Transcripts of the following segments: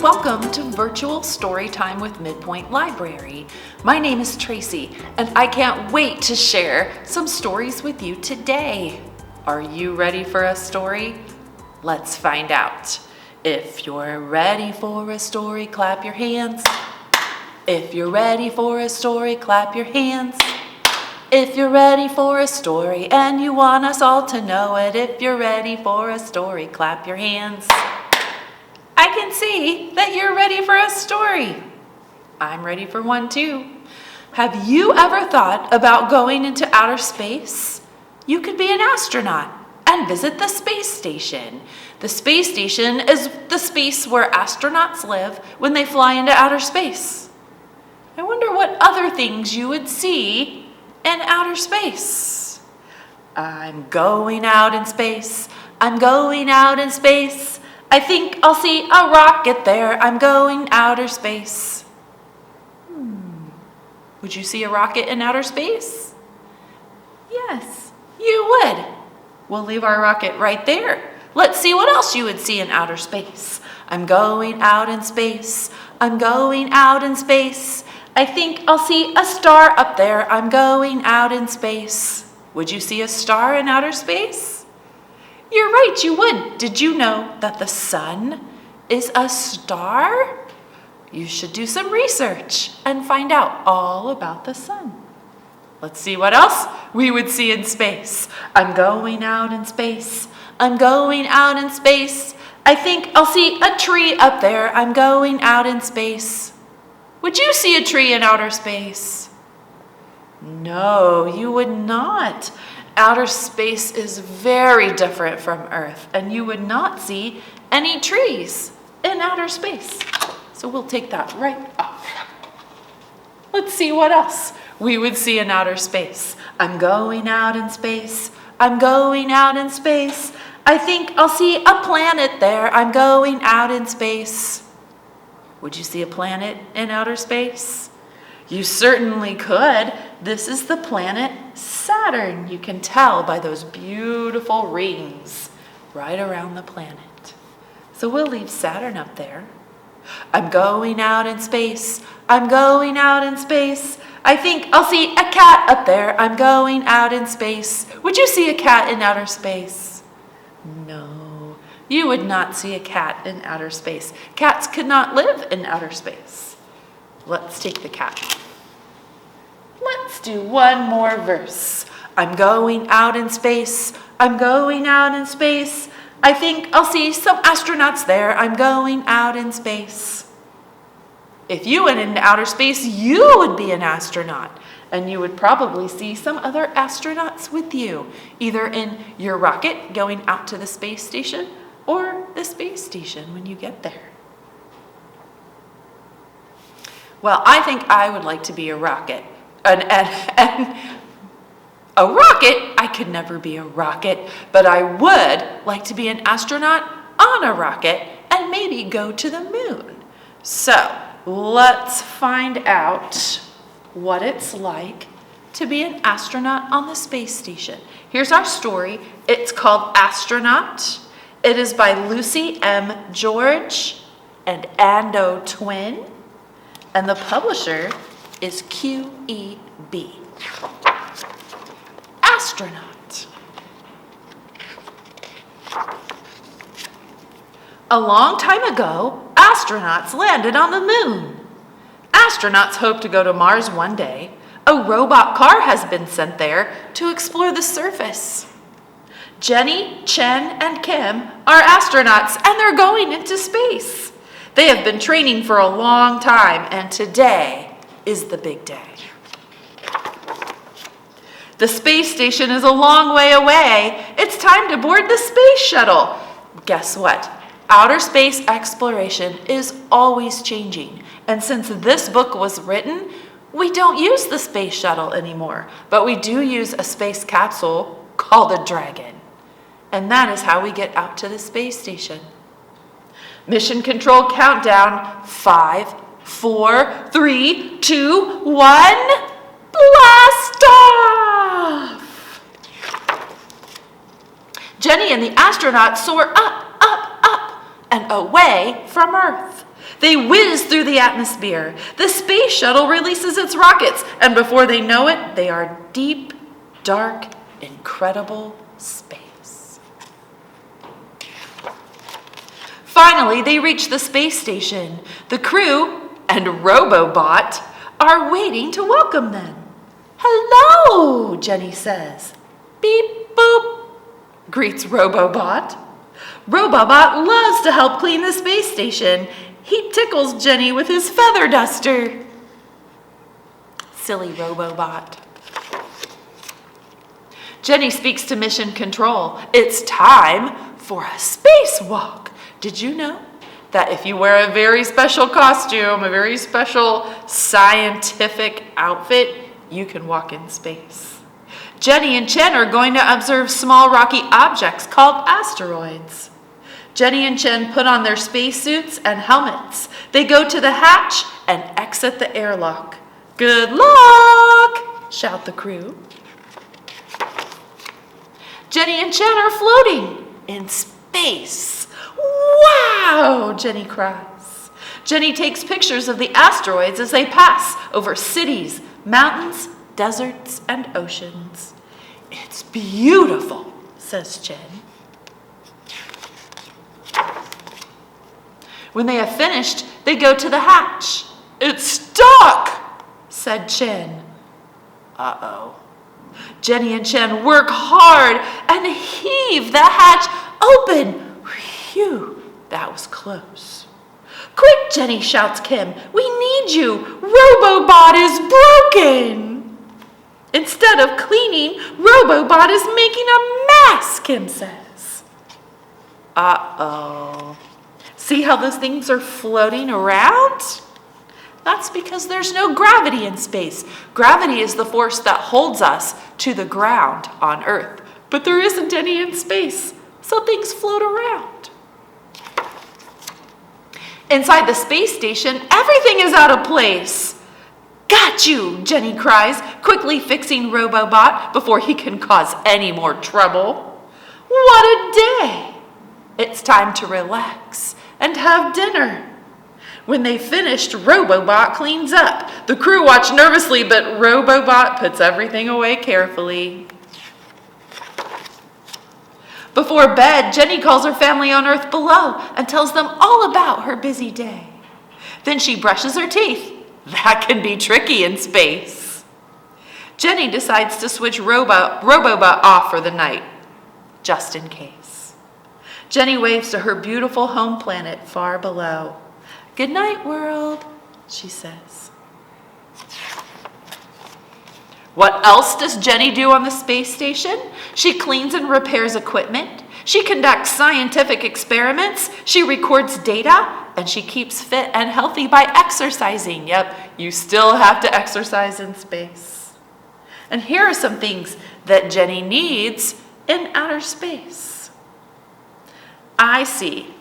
Welcome to Virtual Storytime with Midpoint Library. My name is Tracey, and I can't wait to share some stories with you today. Are you ready for a story? Let's find out. If you're ready for a story, clap your hands. If you're ready for a story, clap your hands. If you're ready for a story and you want us all to know it, if you're ready for a story, clap your hands. I can see that you're ready for a story. I'm ready for one too. Have you ever thought about going into outer space? You could be an astronaut and visit the space station. The space station is the space where astronauts live when they fly into outer space. I wonder what other things you would see in outer space. I'm going out in space. I'm going out in space. I think I'll see a rocket there. I'm going outer space. Would you see a rocket in outer space? Yes, you would. We'll leave our rocket right there. Let's see what else you would see in outer space. I'm going out in space. I'm going out in space. I think I'll see a star up there. I'm going out in space. Would you see a star in outer space? You're right, you would. Did you know that the sun is a star? You should do some research and find out all about the sun. Let's see what else we would see in space. I'm going out in space. I'm going out in space. I think I'll see a tree up there. I'm going out in space. Would you see a tree in outer space? No, you would not. Outer space is very different from Earth, and you would not see any trees in outer space. So we'll take that right off. Let's see what else we would see in outer space. I'm going out in space. I'm going out in space. I think I'll see a planet there. I'm going out in space. Would you see a planet in outer space? You certainly could. This is the planet Saturn. You can tell by those beautiful rings right around the planet. So we'll leave Saturn up there. I'm going out in space. I'm going out in space. I think I'll see a cat up there. I'm going out in space. Would you see a cat in outer space? No, you would not see a cat in outer space. Cats could not live in outer space. Let's take the cat. Let's do one more verse. I'm going out in space. I'm going out in space. I think I'll see some astronauts there. I'm going out in space. If you went into outer space, you would be an astronaut. And you would probably see some other astronauts with you, either in your rocket going out to the space station or the space station when you get there. Well, I think I would like to be a rocket. And a rocket, I could never be a rocket, but I would like to be an astronaut on a rocket and maybe go to the moon. So let's find out what it's like to be an astronaut on the space station. Here's our story. It's called Astronaut. It is by Lucy M. George and Ando Twin, and the publisher is QEB. Astronaut. A long time ago, astronauts landed on the moon. Astronauts hope to go to Mars one day. A robot car has been sent there to explore the surface. Jenny, Chen, and Kim are astronauts, and they're going into space. They have been training for a long time, and today is the big day. The space station is a long way away. It's time to board the space shuttle. Guess what? Outer space exploration is always changing. And since this book was written, we don't use the space shuttle anymore, but we do use a space capsule called a Dragon. And that is how we get out to the space station. Mission control countdown, 5, 4, 3, 2, 1, blast off! Jenny and the astronaut soar up, and away from Earth. They whiz through the atmosphere. The space shuttle releases its rockets, and before they know it, they are deep, dark, incredible space. Finally, they reach the space station. The crew and Robobot are waiting to welcome them. "Hello," Jenny says. "Beep, boop," greets Robobot. Robobot loves to help clean the space station. He tickles Jenny with his feather duster. Silly Robobot. Jenny speaks to Mission Control. It's time for a spacewalk. Did you know that if you wear a very special costume, a very special scientific outfit, you can walk in space? Jenny and Chen are going to observe small rocky objects called asteroids. Jenny and Chen put on their spacesuits and helmets. They go to the hatch and exit the airlock. "Good luck!" shout the crew. Jenny and Chen are floating in space. "Wow!" Jenny cries. Jenny takes pictures of the asteroids as they pass over cities, mountains, deserts, and oceans. "It's beautiful," says Chen. When they have finished, they go to the hatch. "It's stuck," said Chen. Uh-oh. Jenny and Chen work hard and heave the hatch open. Phew, that was close. "Quick," Jenny shouts Kim. "We need you. Robobot is broken." "Instead of cleaning, Robobot is making a mess," Kim says. Uh-oh. See how those things are floating around? That's because there's no gravity in space. Gravity is the force that holds us to the ground on Earth. But there isn't any in space, so things float around. Inside the space station, everything is out of place. "Got you," Jenny cries, quickly fixing Robobot before he can cause any more trouble. What a day! It's time to relax and have dinner. When they finished, Robobot cleans up. The crew watch nervously, but Robobot puts everything away carefully. Before bed, Jenny calls her family on Earth below and tells them all about her busy day. Then she brushes her teeth. That can be tricky in space. Jenny decides to switch Robobot off for the night, just in case. Jenny waves to her beautiful home planet far below. "Good night, world," she says. What else does Jenny do on the space station? She cleans and repairs equipment. She conducts scientific experiments. She records data, and she keeps fit and healthy by exercising. Yep, you still have to exercise in space. And here are some things that Jenny needs in outer space. I see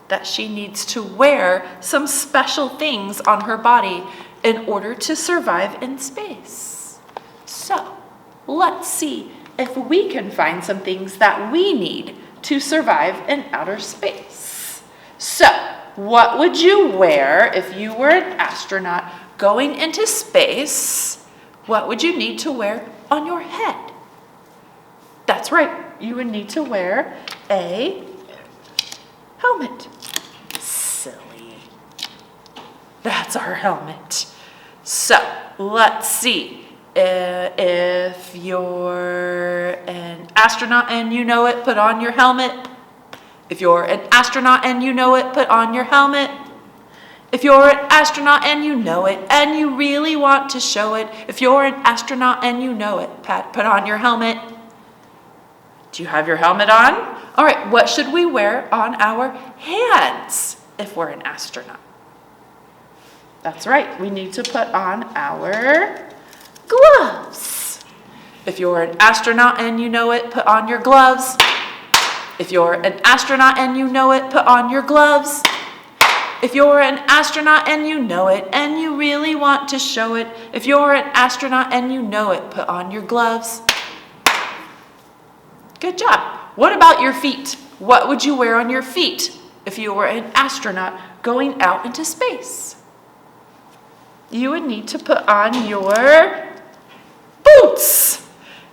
that she needs to wear some special things on her body in order to survive in space. So, let's see if we can find some things that we need to survive in outer space. So, what would you wear if you were an astronaut going into space? What would you need to wear on your head? That's right, you would need to wear a helmet. Silly. That's our helmet. So, let's see. If you're an astronaut and you know it, put on your helmet. If you're an astronaut and you know it, put on your helmet. If you're an astronaut and you know it, and you really want to show it, if you're an astronaut and you know it, put on your helmet. Do you have your helmet on? All right, what should we wear on our hands if we're an astronaut? That's right, we need to put on our gloves. If you're an astronaut and you know it, put on your gloves. If you're an astronaut and you know it, put on your gloves. If you're an astronaut and you know it, and you really want to show it, if you're an astronaut and you know it, put on your gloves. Good job. What about your feet? What would you wear on your feet if you were an astronaut going out into space? You would need to put on your boots.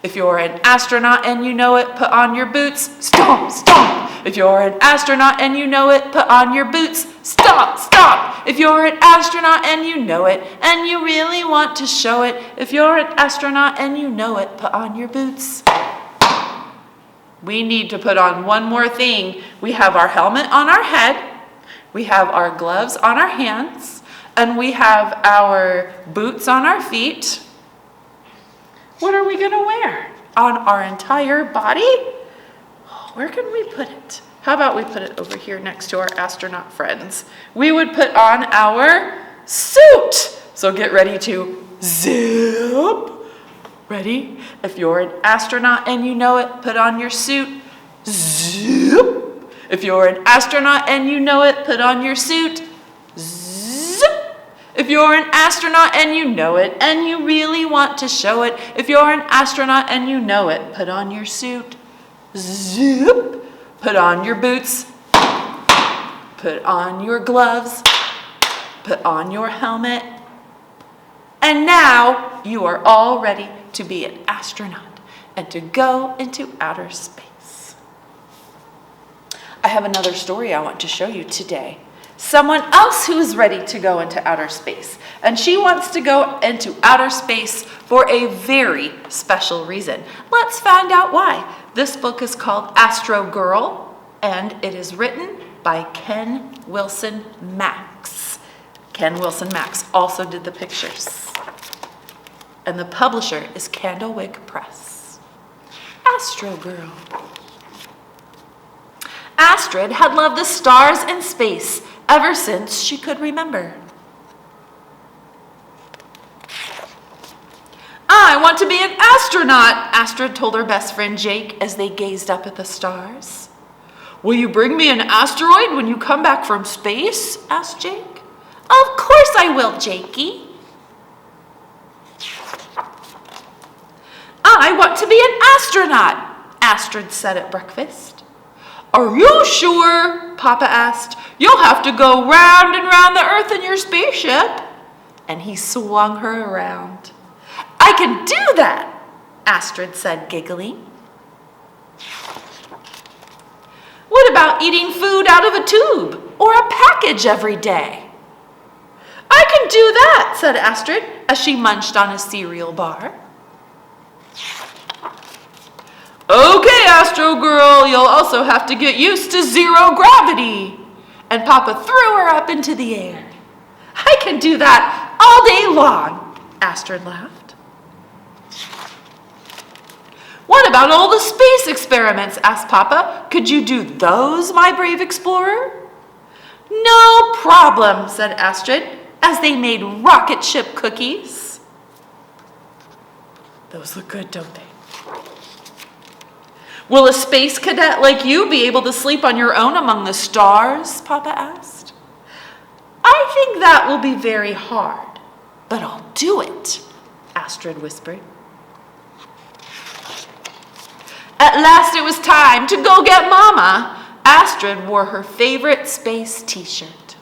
If you're an astronaut and you know it, put on your boots. Stomp, stomp. If you're an astronaut and you know it, put on your boots. Stomp, stomp. If you're an astronaut and you know it, and you really want to show it, if you're an astronaut and you know it, put on your boots. We need to put on one more thing. We have our helmet on our head, we have our gloves on our hands, and we have our boots on our feet. What are we gonna wear on our entire body? Where can we put it? How about we put it over here next to our astronaut friends? We would put on our suit. So get ready to zip. Ready? If you're an astronaut and you know it, put on your suit. Zip. If you're an astronaut and you know it, put on your suit. Zip. If you're an astronaut and you know it, and you really want to show it, if you're an astronaut and you know it, put on your suit. Zip. Put on your boots. Put on your gloves. Put on your helmet. And now you are all ready to be an astronaut and to go into outer space. I have another story I want to show you today. Someone else who is ready to go into outer space. And she wants to go into outer space for a very special reason. Let's find out why. This book is called Astro Girl, and it is written by Ken Wilson Max. Ken Wilson Max also did the pictures. And the publisher is Candlewick Press. Astro Girl. Astrid had loved the stars and space ever since she could remember. I want to be an astronaut, Astrid told her best friend Jake as they gazed up at the stars. Will you bring me an asteroid when you come back from space? Asked Jake. Of course I will, Jakey. I want to be an astronaut, Astrid said at breakfast. Are you sure? Papa asked. You'll have to go round and round the earth in your spaceship. And he swung her around. I can do that, Astrid said, giggling. What about eating food out of a tube or a package every day? I can do that, said Astrid as she munched on a cereal bar. Okay, Astro Girl, you'll also have to get used to zero gravity. And Papa threw her up into the air. I can do that all day long, Astrid laughed. What about all the space experiments, asked Papa. Could you do those, my brave explorer? No problem, said Astrid, as they made rocket ship cookies. Those look good, don't they? Will a space cadet like you be able to sleep on your own among the stars? Papa asked. I think that will be very hard, but I'll do it, Astrid whispered. At last it was time to go get Mama. Astrid wore her favorite space t-shirt.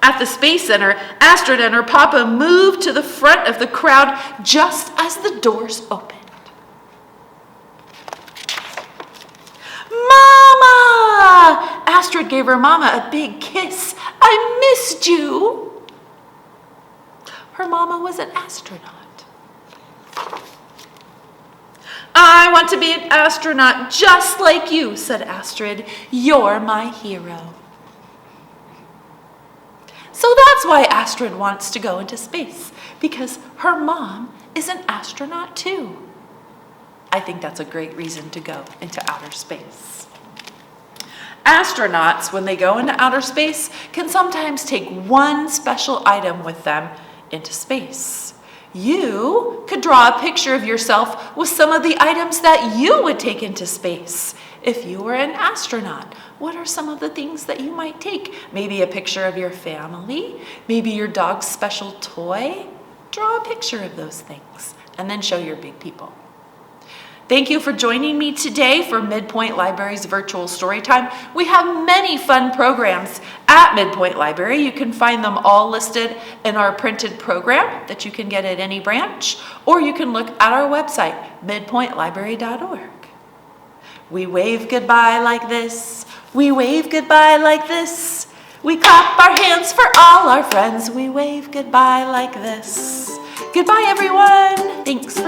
At the Space Center, Astrid and her papa moved to the front of the crowd just as the doors opened. Mama! Astrid gave her mama a big kiss. I missed you. Her mama was an astronaut. I want to be an astronaut just like you, said Astrid. You're my hero. So that's why Astrid wants to go into space, because her mom is an astronaut too. I think that's a great reason to go into outer space. Astronauts, when they go into outer space, can sometimes take one special item with them into space. You could draw a picture of yourself with some of the items that you would take into space. If you were an astronaut, what are some of the things that you might take? Maybe a picture of your family, maybe your dog's special toy. Draw a picture of those things and then show your big people. Thank you for joining me today for Midpoint Library's virtual Storytime. We have many fun programs at Midpoint Library. You can find them all listed in our printed program that you can get at any branch, or you can look at our website, midpointlibrary.org. We wave goodbye like this. We wave goodbye like this. We clap our hands for all our friends. We wave goodbye like this. Goodbye, everyone. Thanks.